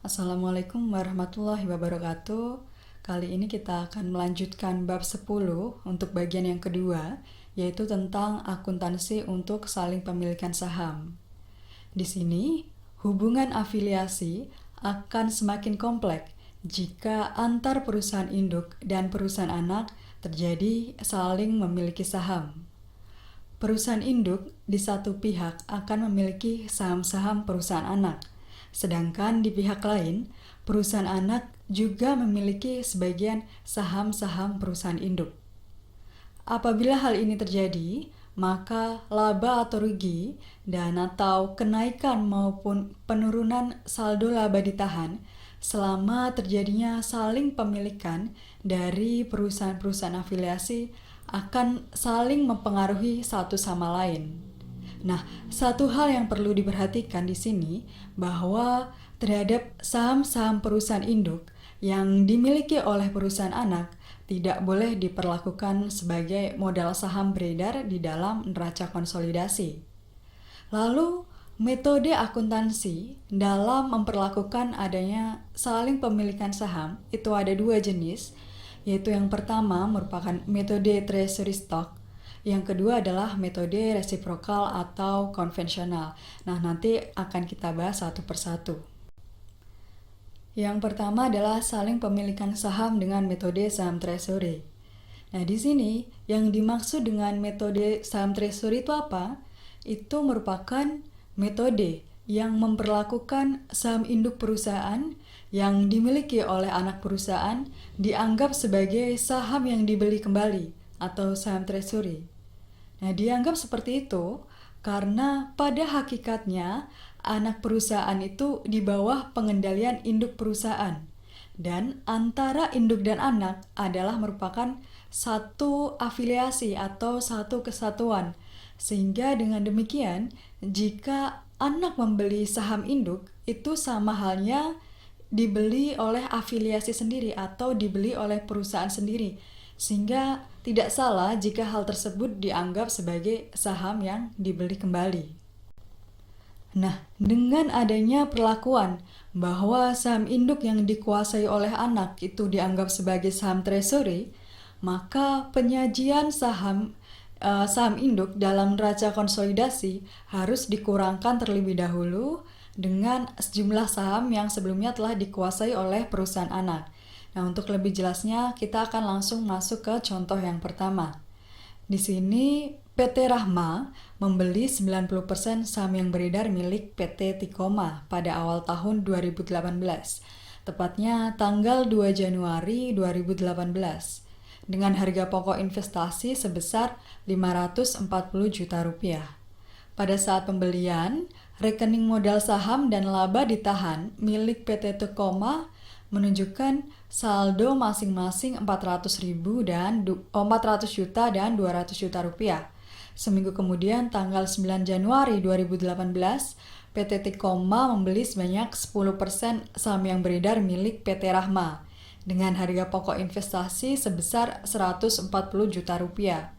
Assalamualaikum warahmatullahi wabarakatuh. Kali ini kita akan melanjutkan bab 10 untuk bagian yang kedua, yaitu tentang akuntansi untuk saling pemilikan saham. Di sini, hubungan afiliasi akan semakin kompleks jika antar perusahaan induk dan perusahaan anak terjadi saling memiliki saham. Perusahaan induk di satu pihak akan memiliki saham-saham perusahaan anak, sedangkan di pihak lain, perusahaan anak juga memiliki sebagian saham-saham perusahaan induk. Apabila hal ini terjadi, maka laba atau rugi dan atau kenaikan maupun penurunan saldo laba ditahan selama terjadinya saling pemilikan dari perusahaan-perusahaan afiliasi akan saling mempengaruhi satu sama lain. Nah, satu hal yang perlu diperhatikan di sini bahwa terhadap saham-saham perusahaan induk yang dimiliki oleh perusahaan anak tidak boleh diperlakukan sebagai modal saham beredar di dalam neraca konsolidasi. Lalu, metode akuntansi dalam memperlakukan adanya saling pemilikan saham itu ada dua jenis, yaitu yang pertama merupakan metode treasury stock, yang kedua adalah metode resiprokal atau konvensional. Nah, nanti akan kita bahas satu persatu. Yang pertama adalah saling pemilikan saham dengan metode saham treasury. Nah, di sini yang dimaksud dengan metode saham treasury itu apa? Itu merupakan metode yang memperlakukan saham induk perusahaan yang dimiliki oleh anak perusahaan dianggap sebagai saham yang dibeli kembali atau saham treasury. Nah, dianggap seperti itu karena pada hakikatnya anak perusahaan itu di bawah pengendalian induk perusahaan, dan antara induk dan anak adalah merupakan satu afiliasi atau satu kesatuan, sehingga dengan demikian jika anak membeli saham induk itu sama halnya dibeli oleh afiliasi sendiri atau dibeli oleh perusahaan sendiri, sehingga tidak salah jika hal tersebut dianggap sebagai saham yang dibeli kembali. Nah, dengan adanya perlakuan bahwa saham induk yang dikuasai oleh anak itu dianggap sebagai saham treasury, maka penyajian saham induk dalam neraca konsolidasi harus dikurangkan terlebih dahulu dengan sejumlah saham yang sebelumnya telah dikuasai oleh perusahaan anak. Nah, untuk lebih jelasnya kita akan langsung masuk ke contoh yang pertama. Di sini PT Rahma membeli 90% saham yang beredar milik PT Tikoma pada awal tahun 2018, tepatnya tanggal 2 Januari 2018, dengan harga pokok investasi sebesar 540 juta rupiah. Pada saat pembelian, rekening modal saham dan laba ditahan milik PT Tikoma menunjukkan saldo masing-masing 400 juta dan 200 juta rupiah. Seminggu kemudian, tanggal 9 Januari 2018, PT Tikoma membeli sebanyak 10% saham yang beredar milik PT Rahma dengan harga pokok investasi sebesar 140 juta rupiah,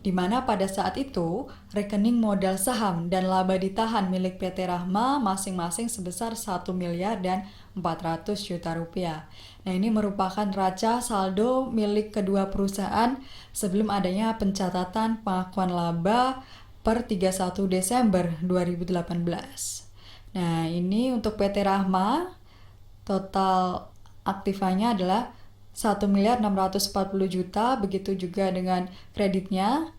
di mana pada saat itu rekening modal saham dan laba ditahan milik PT Rahma masing-masing sebesar 1 miliar dan 400 juta rupiah. Nah, ini merupakan neraca saldo milik kedua perusahaan sebelum adanya pencatatan pengakuan laba per 31 Desember 2018. Nah, ini untuk PT Rahma total aktifanya adalah 1 miliar 640 juta, begitu juga dengan kreditnya.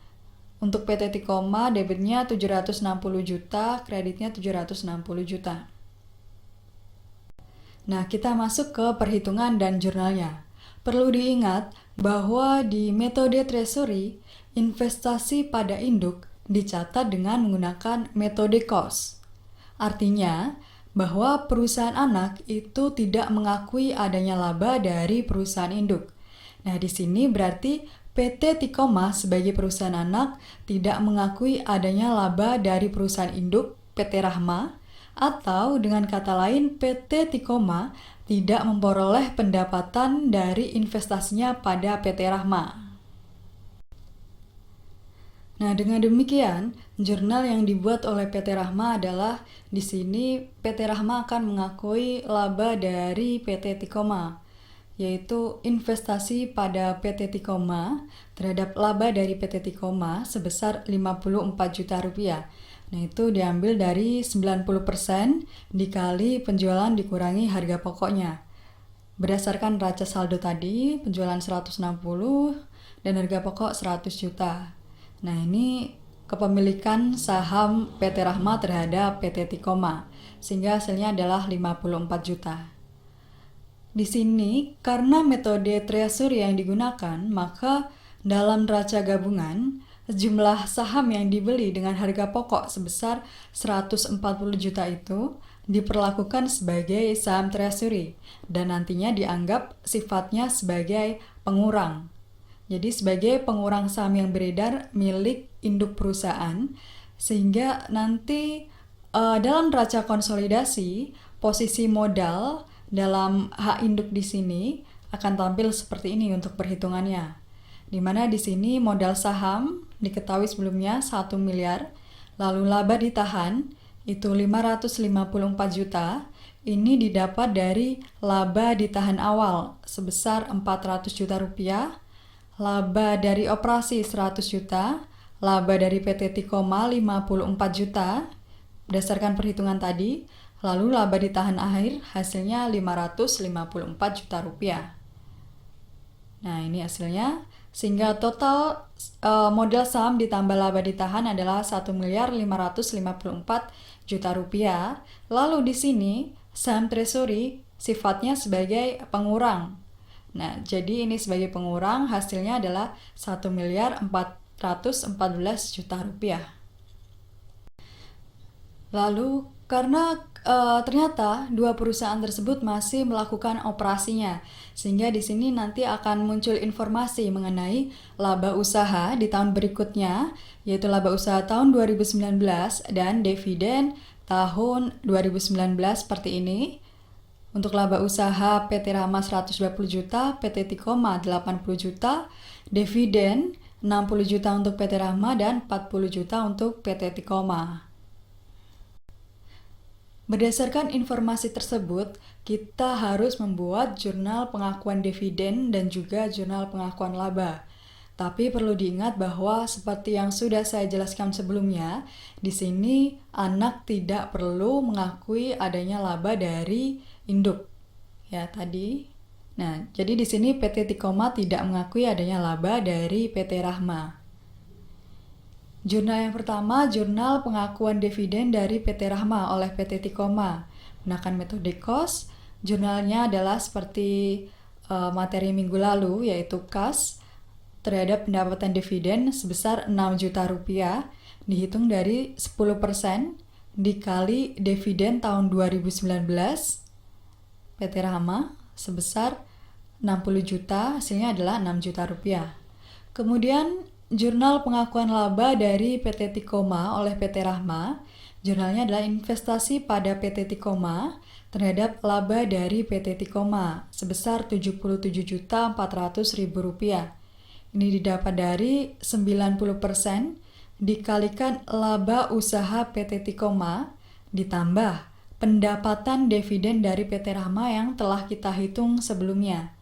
Untuk PT Tikoma debitnya 760 juta, kreditnya 760 juta. Nah, kita masuk ke perhitungan dan jurnalnya. Perlu diingat bahwa di metode treasury, investasi pada induk dicatat dengan menggunakan metode cost. Artinya, bahwa perusahaan anak itu tidak mengakui adanya laba dari perusahaan induk. Nah, di sini berarti PT Tikoma sebagai perusahaan anak tidak mengakui adanya laba dari perusahaan induk PT Rahma, atau dengan kata lain PT Tikoma tidak memperoleh pendapatan dari investasinya pada PT Rahma. Nah, dengan demikian, jurnal yang dibuat oleh PT Rahma adalah di sini PT Rahma akan mengakui laba dari PT Tikoma, yaitu investasi pada PT Tikoma terhadap laba dari PT Tikoma sebesar 54 juta rupiah. Nah, itu diambil dari 90% dikali penjualan dikurangi harga pokoknya. Berdasarkan raca saldo tadi, penjualan 160 dan harga pokok 100 juta. Nah, ini kepemilikan saham PT Rahma terhadap PT Tikoma, sehingga hasilnya adalah 54 juta. Di sini, karena metode treasury yang digunakan, maka dalam raca gabungan, jumlah saham yang dibeli dengan harga pokok sebesar 140 juta itu diperlakukan sebagai saham treasury dan nantinya dianggap sifatnya sebagai pengurang. Jadi sebagai pengurang saham yang beredar milik induk perusahaan, sehingga nanti dalam raca konsolidasi posisi modal dalam hak induk di sini akan tampil seperti ini untuk perhitungannya. Di mana di sini modal saham diketahui sebelumnya 1 miliar, lalu laba ditahan itu 554 juta. Ini didapat dari laba ditahan awal sebesar 400 juta rupiah, laba dari operasi 100 juta, laba dari PT Tikoma 54 juta berdasarkan perhitungan tadi, lalu laba ditahan akhir hasilnya 554 juta rupiah. Nah, ini hasilnya, sehingga total modal saham ditambah laba ditahan adalah 1 miliar 554 juta rupiah. Lalu di sini saham treasury sifatnya sebagai pengurang. Nah, jadi ini sebagai pengurang hasilnya adalah 1 miliar 414 juta rupiah. Lalu karena ternyata dua perusahaan tersebut masih melakukan operasinya, sehingga di sini nanti akan muncul informasi mengenai laba usaha di tahun berikutnya, yaitu laba usaha tahun 2019 dan dividen tahun 2019 seperti ini. Untuk laba usaha PT Rahma 120 juta, PT Tikoma 80 juta, dividen 60 juta untuk PT Rahma dan 40 juta untuk PT Tikoma. Berdasarkan informasi tersebut, kita harus membuat jurnal pengakuan dividen dan juga jurnal pengakuan laba. Tapi perlu diingat bahwa seperti yang sudah saya jelaskan sebelumnya, di sini anak tidak perlu mengakui adanya laba dari induk. Ya, tadi. Nah, jadi di sini PT Tikoma tidak mengakui adanya laba dari PT Rahma. Jurnal yang pertama, jurnal pengakuan dividen dari PT Rahma oleh PT Tikoma. Menggunakan metode KOS, jurnalnya adalah seperti materi minggu lalu, yaitu KAS, terhadap pendapatan dividen sebesar 6 juta rupiah, dihitung dari 10% dikali dividen tahun 2019 PT Rahma sebesar 60 juta, hasilnya adalah 6 juta rupiah. Kemudian jurnal pengakuan laba dari PT Tikoma oleh PT Rahma, jurnalnya adalah investasi pada PT Tikoma terhadap laba dari PT Tikoma sebesar 77.400.000 rupiah. Ini didapat dari 90% dikalikan laba usaha PT Tikoma ditambah pendapatan dividen dari PT Rahma yang telah kita hitung sebelumnya.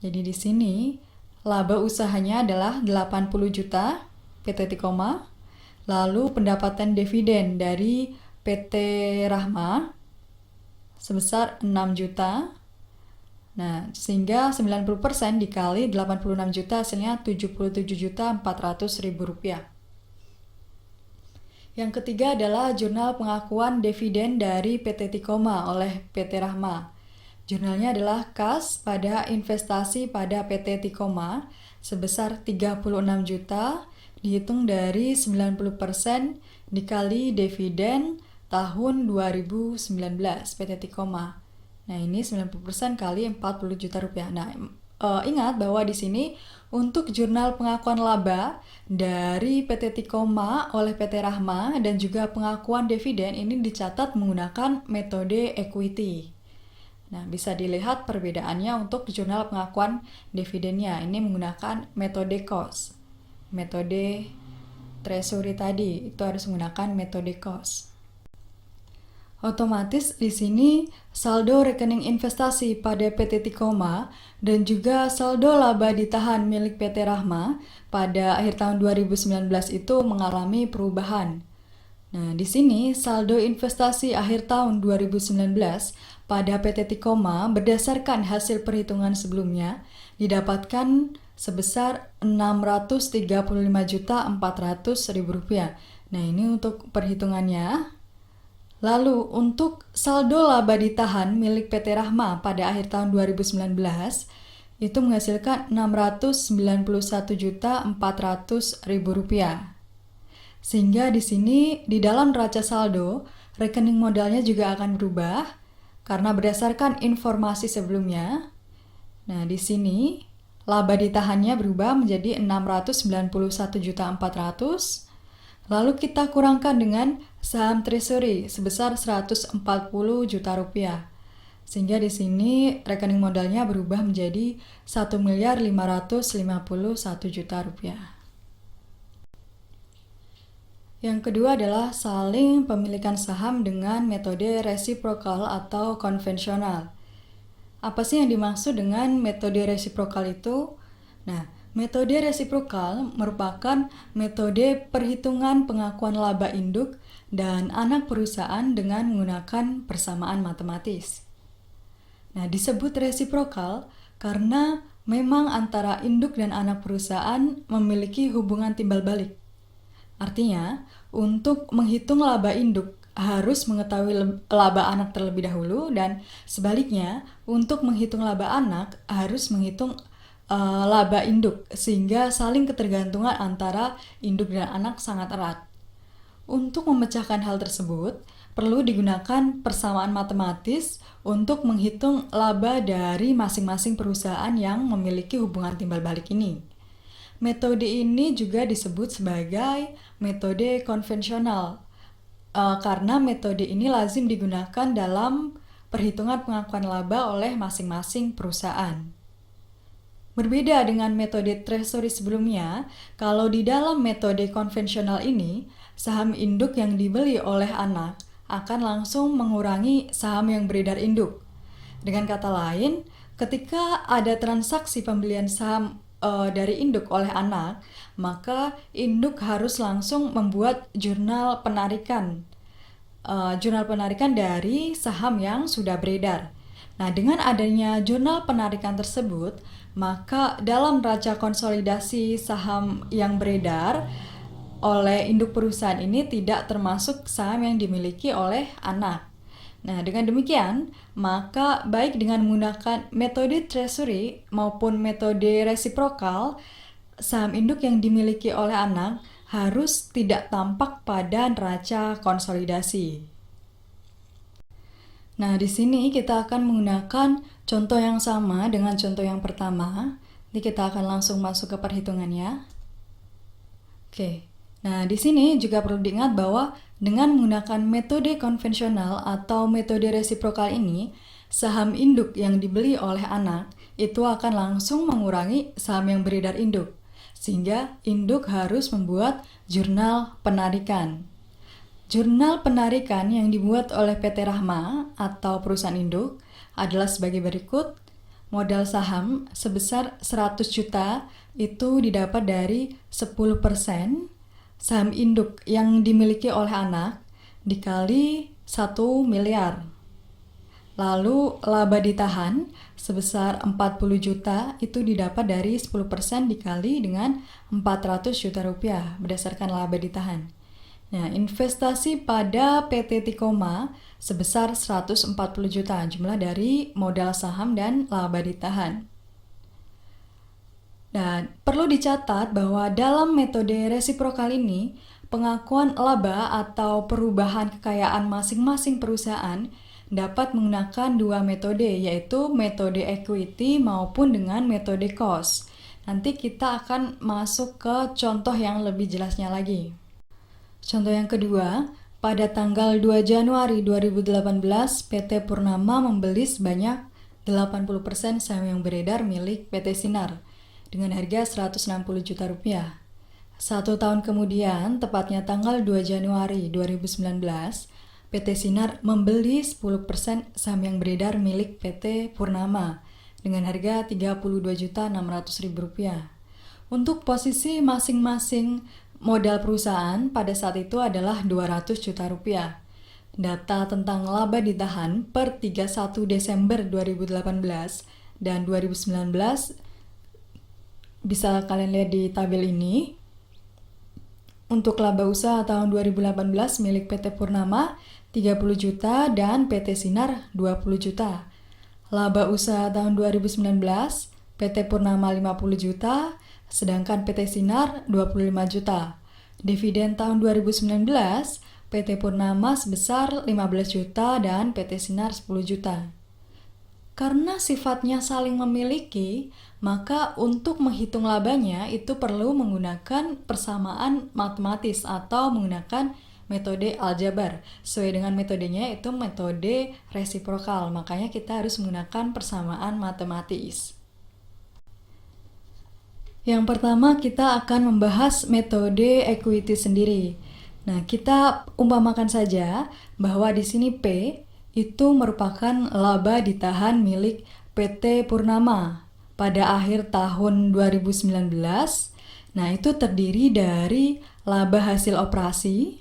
Jadi di sini laba usahanya adalah 80 juta PT Tikoma, lalu pendapatan dividen dari PT Rahma sebesar 6 juta. Nah, sehingga 90% dikali 86 juta hasilnya 77.400.000 rupiah. Yang ketiga adalah jurnal pengakuan dividen dari PT Tikoma oleh PT Rahma. Jurnalnya adalah KAS pada investasi pada PT Tikoma sebesar 36 juta dihitung dari 90% dikali dividen tahun 2019 PT Tikoma. Nah, ini 90% kali 40 juta rupiah. Nah, ingat bahwa di sini untuk jurnal pengakuan laba dari PT Tikoma oleh PT Rahma dan juga pengakuan dividen ini dicatat menggunakan metode equity. Nah, bisa dilihat perbedaannya untuk jurnal pengakuan dividennya. Ini menggunakan metode KOS, metode treasury tadi, itu harus menggunakan metode cost. Otomatis di sini saldo rekening investasi pada PT Tikoma dan juga saldo laba ditahan milik PT Rahma pada akhir tahun 2019 itu mengalami perubahan. Nah, di sini saldo investasi akhir tahun 2019 pada PT Tikoma berdasarkan hasil perhitungan sebelumnya didapatkan sebesar Rp635.400.000. Nah, ini untuk perhitungannya. Lalu untuk saldo laba ditahan milik PT Rahma pada akhir tahun 2019 itu menghasilkan Rp691.400.000. Sehingga di sini di dalam neraca saldo rekening modalnya juga akan berubah karena berdasarkan informasi sebelumnya. Nah, di sini laba ditahannya berubah menjadi Rp691.400.000. Lalu kita kurangkan dengan saham treasury sebesar Rp140 juta. Sehingga di sini rekening modalnya berubah menjadi Rp1.551.000.000. Yang kedua adalah saling pemilikan saham dengan metode resiprokal atau konvensional. Apa sih yang dimaksud dengan metode resiprokal itu? Nah, metode resiprokal merupakan metode perhitungan pengakuan laba induk dan anak perusahaan dengan menggunakan persamaan matematis. Nah, disebut resiprokal karena memang antara induk dan anak perusahaan memiliki hubungan timbal balik. Artinya, untuk menghitung laba induk harus mengetahui laba anak terlebih dahulu dan sebaliknya, untuk menghitung laba anak harus menghitung laba induk, sehingga saling ketergantungan antara induk dan anak sangat erat. Untuk memecahkan hal tersebut, perlu digunakan persamaan matematis untuk menghitung laba dari masing-masing perusahaan yang memiliki hubungan timbal balik ini. Metode ini juga disebut sebagai metode konvensional, karena metode ini lazim digunakan dalam perhitungan pengakuan laba oleh masing-masing perusahaan. Berbeda dengan metode treasury sebelumnya, kalau di dalam metode konvensional ini, saham induk yang dibeli oleh anak akan langsung mengurangi saham yang beredar induk. Dengan kata lain, ketika ada transaksi pembelian saham dari induk oleh anak, maka induk harus langsung membuat jurnal penarikan dari saham yang sudah beredar. Nah, dengan adanya jurnal penarikan tersebut, maka dalam neraca konsolidasi saham yang beredar oleh induk perusahaan ini tidak termasuk saham yang dimiliki oleh anak. Nah, dengan demikian, maka baik dengan menggunakan metode treasury maupun metode resiprokal, saham induk yang dimiliki oleh anak harus tidak tampak pada neraca konsolidasi. Nah, di sini kita akan menggunakan contoh yang sama dengan contoh yang pertama. Jadi kita akan langsung masuk ke perhitungannya. Oke. Nah, di sini juga perlu diingat bahwa dengan menggunakan metode konvensional atau metode resiprokal ini, saham induk yang dibeli oleh anak itu akan langsung mengurangi saham yang beredar induk. Sehingga induk harus membuat jurnal penarikan. Jurnal penarikan yang dibuat oleh PT Rahma atau perusahaan induk adalah sebagai berikut. Modal saham sebesar 100 juta itu didapat dari 10% saham induk yang dimiliki oleh anak dikali 1 miliar. Lalu laba ditahan sebesar 40 juta itu didapat dari 10% dikali dengan 400 juta rupiah berdasarkan laba ditahan. Nah, investasi pada PT Tikoma sebesar 140 juta, jumlah dari modal saham dan laba ditahan. Dan perlu dicatat bahwa dalam metode resiprokal ini, pengakuan laba atau perubahan kekayaan masing-masing perusahaan dapat menggunakan dua metode, yaitu metode equity maupun dengan metode cost. Nanti kita akan masuk ke contoh yang lebih jelasnya lagi. Contoh yang kedua, pada tanggal 2 Januari 2018, PT Purnama membeli sebanyak 80% saham yang beredar milik PT Sinar dengan harga 160 juta rupiah. 1 tahun kemudian, tepatnya tanggal 2 Januari 2019, PT Sinar membeli 10% saham yang beredar milik PT Purnama dengan harga Rp32.600.000. Untuk posisi masing-masing modal perusahaan pada saat itu adalah Rp200 juta. Data tentang laba ditahan per 31 Desember 2018 dan 2019 bisa kalian lihat di tabel ini. Untuk laba usaha tahun 2018 milik PT Purnama 30 juta dan PT Sinar 20 juta. Laba usaha tahun 2019 PT Purnama 50 juta, sedangkan PT Sinar 25 juta. Dividen tahun 2019 PT Purnama sebesar 15 juta dan PT Sinar 10 juta. Karena sifatnya saling memiliki, maka untuk menghitung labanya itu perlu menggunakan persamaan matematis atau menggunakan metode aljabar. Sesuai dengan metodenya itu metode resiprokal, makanya kita harus menggunakan persamaan matematis. Yang pertama kita akan membahas metode equity sendiri. Nah, kita umpamakan saja bahwa di sini P itu merupakan laba ditahan milik PT Purnama pada akhir tahun 2019. Nah, itu terdiri dari laba hasil operasi.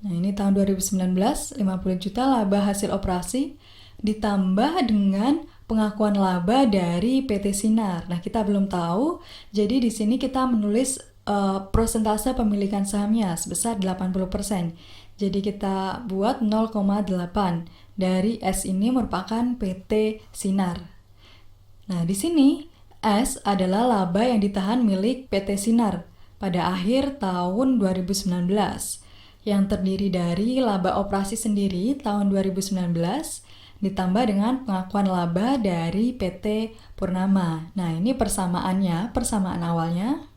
Nah, ini tahun 2019 50 juta laba hasil operasi ditambah dengan pengakuan laba dari PT Sinar. Nah, kita belum tahu. Jadi di sini kita menulis persentase pemilikan sahamnya sebesar 80%. Jadi kita buat 0,8 dari S ini merupakan PT Sinar. Nah, di sini S adalah laba yang ditahan milik PT Sinar pada akhir tahun 2019 yang terdiri dari laba operasi sendiri tahun 2019 ditambah dengan pengakuan laba dari PT Purnama. Nah, ini persamaannya, persamaan awalnya.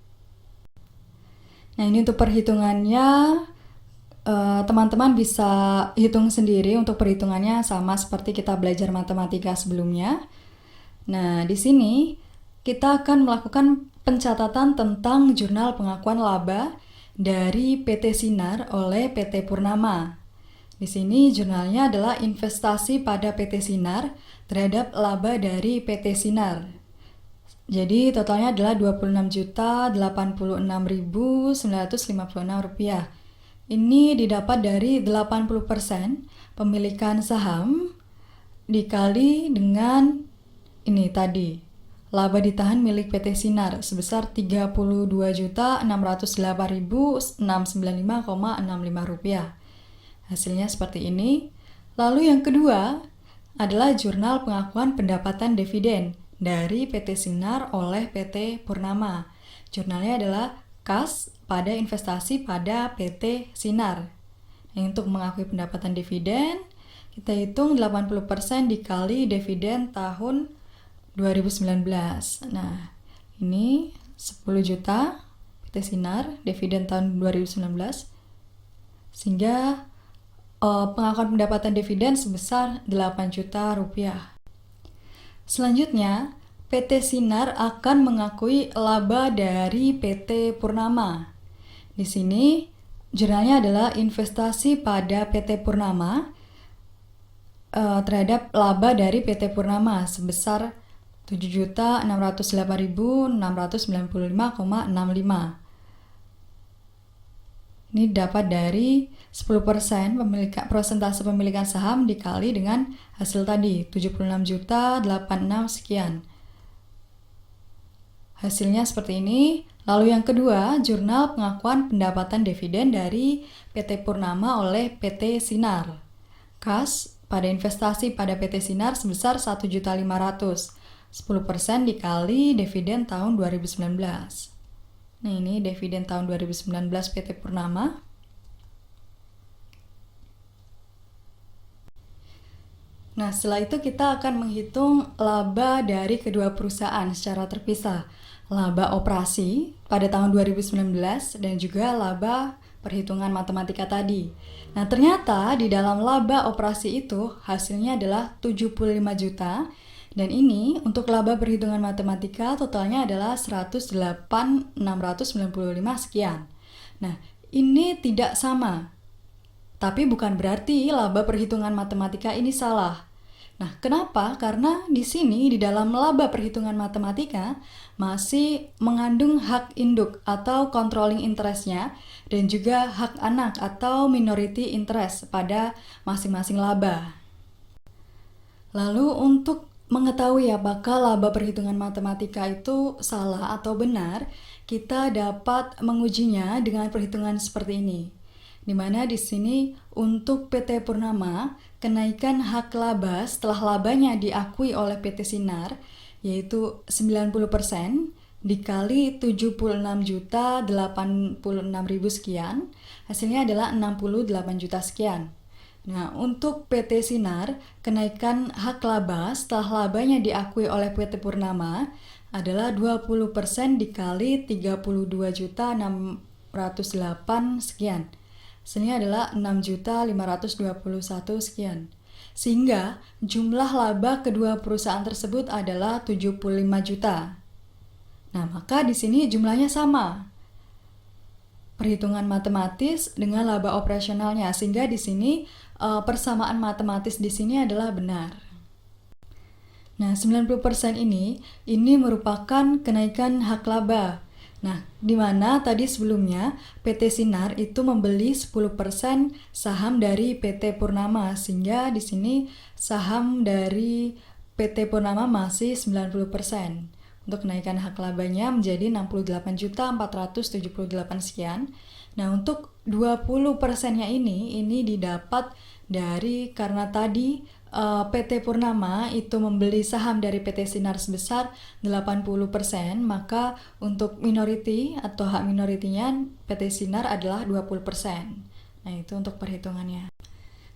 Nah, ini untuk perhitungannya, teman-teman bisa hitung sendiri. Untuk perhitungannya sama seperti kita belajar matematika sebelumnya. Nah, di sini kita akan melakukan pencatatan tentang jurnal pengakuan laba dari PT Sinar oleh PT Purnama. Di sini jurnalnya adalah investasi pada PT Sinar terhadap laba dari PT Sinar. Jadi totalnya adalah Rp26.086.956. Ini didapat dari 80% pemilikan saham dikali dengan ini tadi, laba ditahan milik PT Sinar sebesar Rp32.608.695,65. Hasilnya seperti ini. Lalu yang kedua adalah jurnal pengakuan pendapatan dividen dari PT Sinar oleh PT Purnama. Jurnalnya adalah kas pada investasi pada PT Sinar. Untuk mengakui pendapatan dividen, kita hitung 80% dikali dividen tahun 2019. Nah, ini 10 juta PT Sinar, dividen tahun 2019. Sehingga pengakuan pendapatan dividen sebesar 8 juta rupiah. Selanjutnya, PT Sinar akan mengakui laba dari PT Purnama. Di sini, jurnalnya adalah investasi pada PT Purnama terhadap laba dari PT Purnama sebesar Rp7.608.695,65. Ini dapat dari 10% persentase pemilikan saham dikali dengan hasil tadi 76.086 sekian. Hasilnya seperti ini. Lalu yang kedua, jurnal pengakuan pendapatan dividen dari PT Purnama oleh PT Sinar. Kas pada investasi pada PT Sinar sebesar 1.500.000. 10% dikali dividen tahun 2019. Nah, ini dividen tahun 2019 PT Purnama. Nah, setelah itu kita akan menghitung laba dari kedua perusahaan secara terpisah. Laba operasi pada tahun 2019 dan juga laba perhitungan matematika tadi. Nah, ternyata di dalam laba operasi itu hasilnya adalah 75 juta Dan ini untuk laba perhitungan matematika totalnya adalah 108.695 sekian. Nah, ini tidak sama. Tapi bukan berarti laba perhitungan matematika ini salah. Nah, kenapa? Karena di sini di dalam laba perhitungan matematika masih mengandung hak induk atau controlling interest-nya dan juga hak anak atau minority interest pada masing-masing laba. Lalu untuk mengetahui apakah laba perhitungan matematika itu salah atau benar, kita dapat mengujinya dengan perhitungan seperti ini. Di mana di sini untuk PT Purnama, kenaikan hak laba setelah labanya diakui oleh PT Sinar yaitu 90% dikali 76.086.000 sekian, hasilnya adalah 68 juta sekian. Nah, untuk PT Sinar, kenaikan hak laba setelah labanya diakui oleh PT Purnama adalah 20% dikali 32.608 sekian. Hasilnya adalah 6.521 sekian. Sehingga jumlah laba kedua perusahaan tersebut adalah 75 juta. Nah, maka di sini jumlahnya sama. Perhitungan matematis dengan laba operasionalnya, sehingga di sini persamaan matematis di sini adalah benar. Nah, 90% ini merupakan kenaikan hak laba. Nah, di mana tadi sebelumnya PT Sinar itu membeli 10% saham dari PT Purnama, sehingga di sini saham dari PT Purnama masih 90%. Untuk kenaikan hak labanya menjadi 68.478 sekian. Nah, untuk 20%-nya ini didapat dari karena tadi PT Purnama itu membeli saham dari PT Sinar sebesar 80%, maka untuk minority atau hak minoritinya PT Sinar adalah 20%. Nah, itu untuk perhitungannya.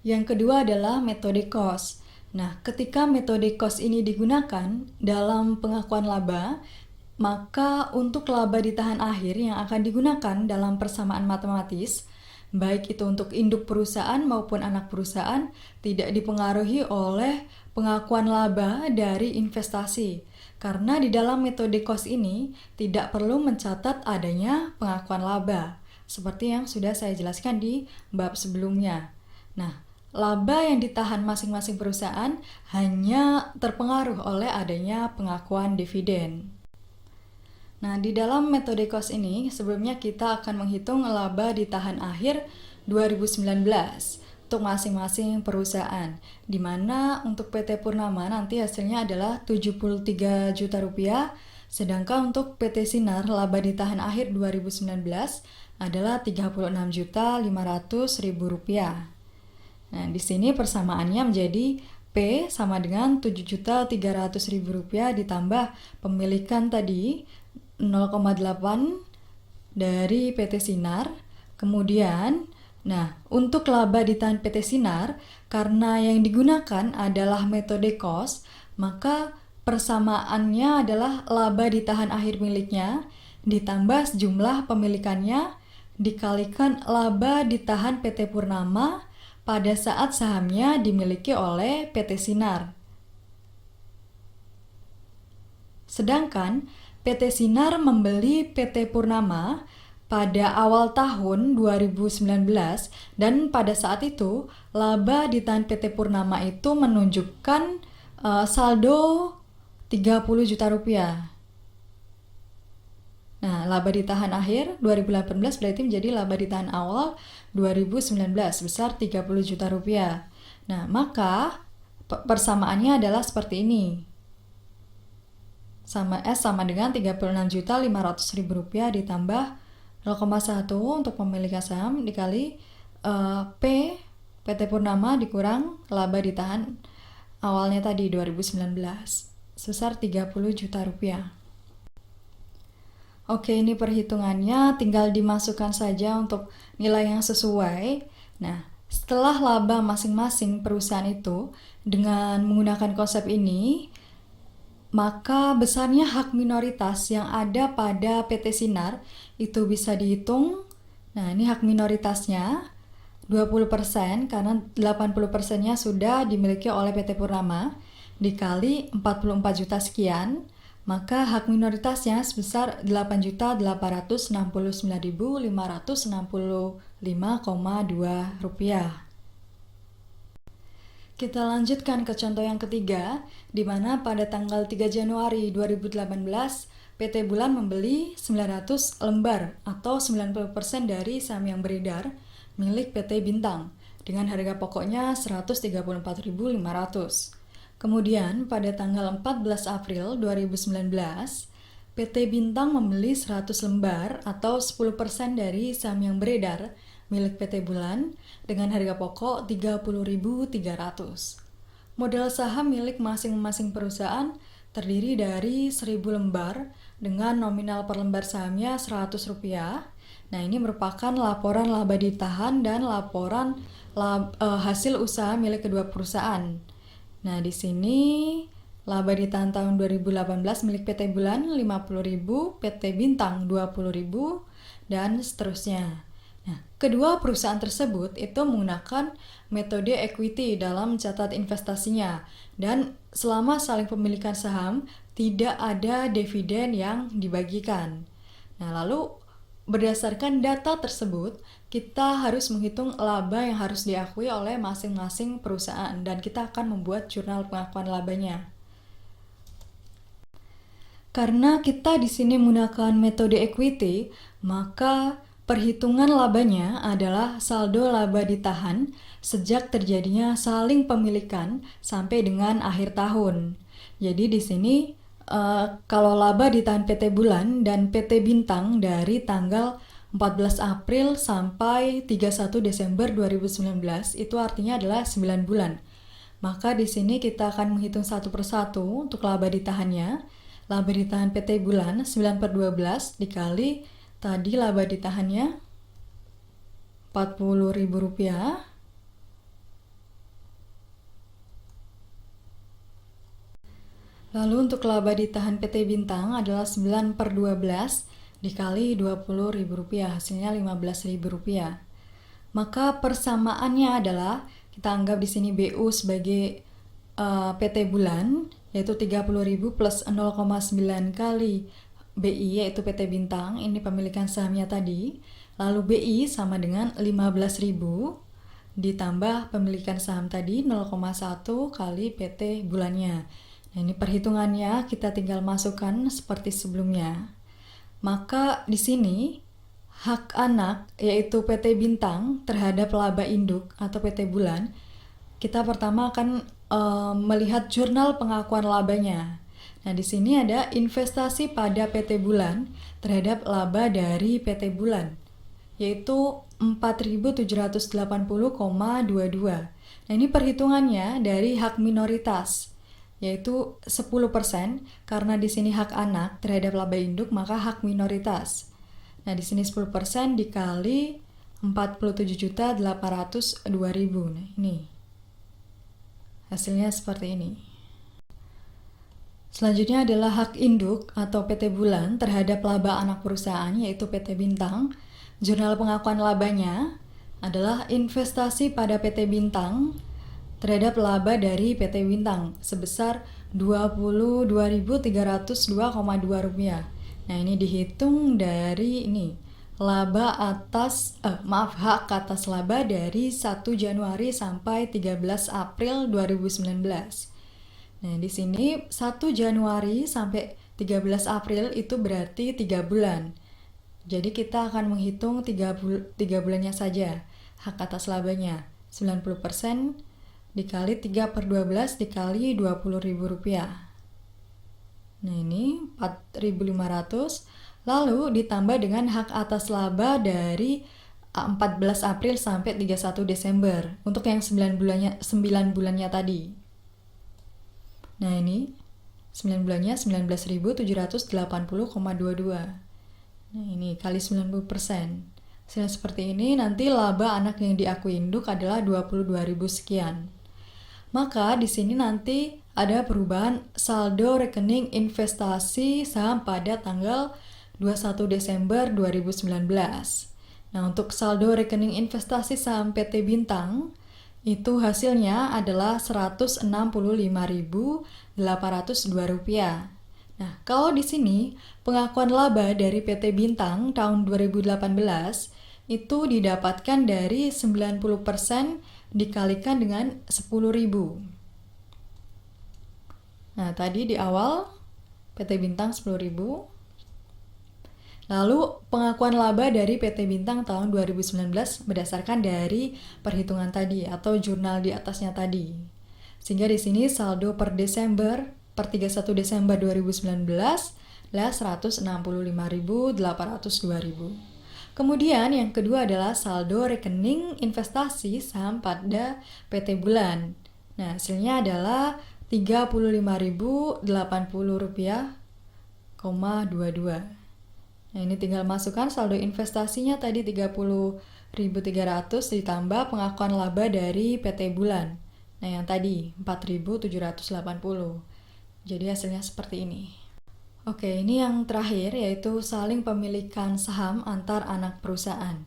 Yang kedua adalah metode cost. Nah, ketika metode cost ini digunakan dalam pengakuan laba, maka untuk laba di tahan akhir yang akan digunakan dalam persamaan matematis, baik itu untuk induk perusahaan maupun anak perusahaan, tidak dipengaruhi oleh pengakuan laba dari investasi. Karena di dalam metode cost ini tidak perlu mencatat adanya pengakuan laba, seperti yang sudah saya jelaskan di bab sebelumnya. Nah, laba yang ditahan masing-masing perusahaan hanya terpengaruh oleh adanya pengakuan dividen. Nah, di dalam metode cost ini, sebelumnya kita akan menghitung laba di tahan akhir 2019 untuk masing-masing perusahaan, di mana untuk PT Purnama nanti hasilnya adalah 73 juta rupiah, sedangkan untuk PT Sinar laba di tahan akhir 2019 adalah 36.500.000 rupiah. Nah, di sini persamaannya menjadi P sama dengan 7.300.000 rupiah ditambah pemilikan tadi 0,8 dari PT Sinar. Kemudian, nah, untuk laba di tahan PT Sinar, karena yang digunakan adalah metode cost, maka persamaannya adalah laba di tahan akhir miliknya ditambah jumlah pemilikannya dikalikan laba di tahan PT Purnama pada saat sahamnya dimiliki oleh PT Sinar. Sedangkan PT Sinar membeli PT Purnama pada awal tahun 2019 dan pada saat itu laba di tahan PT Purnama itu menunjukkan saldo 30 juta rupiah. Nah, laba di tahan akhir 2018 berarti menjadi laba di tahan awal 2019 sebesar 30 juta rupiah. Nah, maka persamaannya adalah seperti ini. S sama dengan 36.500.000 rupiah ditambah 0,1 untuk pemilikan saham dikali P PT Purnama dikurang laba ditahan awalnya tadi 2019 sebesar 30 juta rupiah. Oke, ini perhitungannya tinggal dimasukkan saja untuk nilai yang sesuai. Nah, setelah laba masing-masing perusahaan itu dengan menggunakan konsep ini, maka besarnya hak minoritas yang ada pada PT Sinar itu bisa dihitung. Nah, ini hak minoritasnya 20% karena 80%-nya sudah dimiliki oleh PT Purnama. dikali 44 juta sekian, maka hak minoritasnya sebesar 8.869.565,2 rupiah. Kita lanjutkan ke contoh yang ketiga, di mana pada tanggal 3 Januari 2018, PT Bulan membeli 900 lembar atau 90% dari saham yang beredar milik PT Bintang dengan harga pokoknya 134.500. Kemudian pada tanggal 14 April 2019, PT Bintang membeli 100 lembar atau 10% dari saham yang beredar milik PT Bulan dengan harga pokok 30.300. Modal saham milik masing-masing perusahaan terdiri dari 1.000 lembar dengan nominal per lembar sahamnya Rp100. Nah, ini merupakan laporan laba ditahan dan laporan hasil usaha milik kedua perusahaan. Nah, di sini laba ditahan tahun 2018 milik PT Bulan 50.000, PT Bintang 20.000, dan seterusnya. Nah, kedua perusahaan tersebut itu menggunakan metode equity dalam mencatat investasinya, dan selama saling pemilikan saham tidak ada dividen yang dibagikan. Nah, lalu berdasarkan data tersebut, kita harus menghitung laba yang harus diakui oleh masing-masing perusahaan dan kita akan membuat jurnal pengakuan labanya. Karena kita di sini menggunakan metode equity, maka perhitungan labanya adalah saldo laba ditahan sejak terjadinya saling pemilikan sampai dengan akhir tahun. Jadi di sini kalau laba ditahan PT Bulan dan PT Bintang dari tanggal 14 April sampai 31 Desember 2019 itu artinya adalah 9 bulan. Maka di sini kita akan menghitung satu persatu untuk laba ditahannya. Laba ditahan PT Bulan 9/12 dikali tadi laba ditahannya Rp40.000. Lalu untuk laba ditahan PT Bintang adalah 9/12 dikali Rp20.000, hasilnya Rp15.000. Maka persamaannya adalah kita anggap di sini BU sebagai PT Bulan, yaitu 30.000 plus 0,9 kali BI yaitu PT Bintang, ini pemilikan sahamnya tadi. Lalu BI sama dengan 15.000 ditambah pemilikan saham tadi 0,1 kali PT Bulannya. Nah, ini perhitungannya kita tinggal masukkan seperti sebelumnya. Maka di sini hak anak yaitu PT Bintang terhadap laba induk atau PT Bulan, kita pertama akan melihat jurnal pengakuan labanya. Nah, di sini ada investasi pada PT Bulan terhadap laba dari PT Bulan, yaitu 4.780,22. Nah, ini perhitungannya dari hak minoritas, yaitu 10%, karena di sini hak anak terhadap laba induk, maka hak minoritas. Nah, di sini 10% dikali 47.802.000. Nah, ini hasilnya seperti ini. Selanjutnya adalah hak induk atau PT Bulan terhadap laba anak perusahaan yaitu PT Bintang. Jurnal pengakuan labanya adalah investasi pada PT Bintang terhadap laba dari PT Bintang sebesar Rp22.302,2. Nah, ini dihitung dari ini hak atas laba dari 1 Januari sampai 13 April 2019. Nah, di sini 1 Januari sampai 13 April itu berarti 3 bulan. Jadi kita akan menghitung 3 bulannya saja. Hak atas labanya 90% dikali 3/12 dikali Rp20.000. Nah, ini 4.500. Lalu ditambah dengan hak atas laba dari 14 April sampai 31 Desember untuk yang 9 bulannya tadi. Nah, ini 9 bulannya 19.780,22. Nah, ini kali 90%. Hasilnya seperti ini, nanti laba anak yang diakui induk adalah 22.000 sekian. Maka di sini nanti ada perubahan saldo rekening investasi saham pada tanggal 21 Desember 2019. Nah, untuk saldo rekening investasi saham PT Bintang Itu hasilnya adalah Rp165.802. Nah, kalau di sini pengakuan laba dari PT Bintang tahun 2018 itu didapatkan dari 90% dikalikan dengan 10.000. Nah, tadi di awal PT Bintang 10.000. Lalu pengakuan laba dari PT Bintang tahun 2019 berdasarkan dari perhitungan tadi atau jurnal di atasnya tadi. Sehingga di sini saldo per 31 Desember 2019 adalah Rp165.802. Kemudian yang kedua adalah saldo rekening investasi saham pada PT Bulan. Nah, hasilnya adalah Rp35.080,22. Nah, ini tinggal masukkan saldo investasinya tadi 30.300 ditambah pengakuan laba dari PT Bulan. Nah, yang tadi 4.780. Jadi hasilnya seperti ini. Oke, ini yang terakhir yaitu saling pemilikan saham antar anak perusahaan.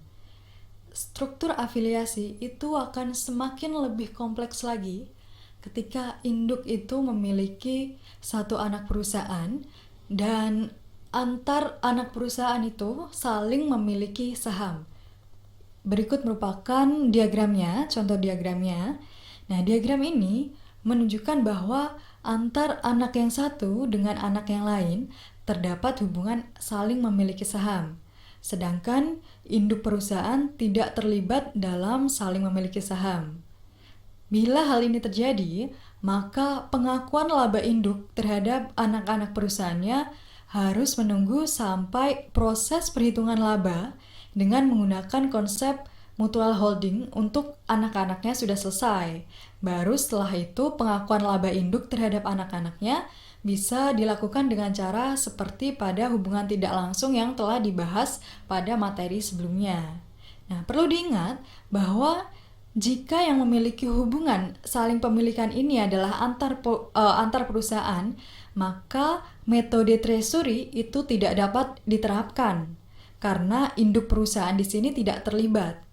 Struktur afiliasi itu akan semakin lebih kompleks lagi ketika induk itu memiliki satu anak perusahaan dan antar anak perusahaan itu saling memiliki saham. Berikut merupakan diagramnya, contoh diagramnya. Nah, diagram ini menunjukkan bahwa antar anak yang satu dengan anak yang lain terdapat hubungan saling memiliki saham. Sedangkan induk perusahaan tidak terlibat dalam saling memiliki saham. Bila hal ini terjadi, maka pengakuan laba induk terhadap anak-anak perusahaannya harus menunggu sampai proses perhitungan laba dengan menggunakan konsep mutual holding untuk anak-anaknya sudah selesai. Baru setelah itu pengakuan laba induk terhadap anak-anaknya bisa dilakukan dengan cara seperti pada hubungan tidak langsung yang telah dibahas pada materi sebelumnya. Nah, perlu diingat bahwa jika yang memiliki hubungan saling pemilikan ini adalah antar perusahaan, maka metode treasury itu tidak dapat diterapkan karena induk perusahaan di sini tidak terlibat,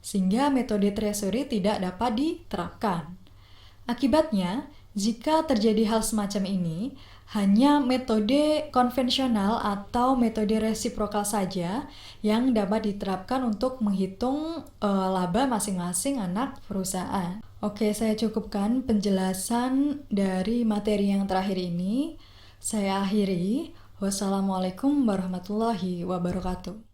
sehingga metode treasury tidak dapat diterapkan. Akibatnya, jika terjadi hal semacam ini, hanya metode konvensional atau metode resiprokal saja yang dapat diterapkan untuk menghitung laba masing-masing anak perusahaan. Oke, saya cukupkan penjelasan dari materi yang terakhir ini. Saya akhiri. Wassalamualaikum warahmatullahi wabarakatuh.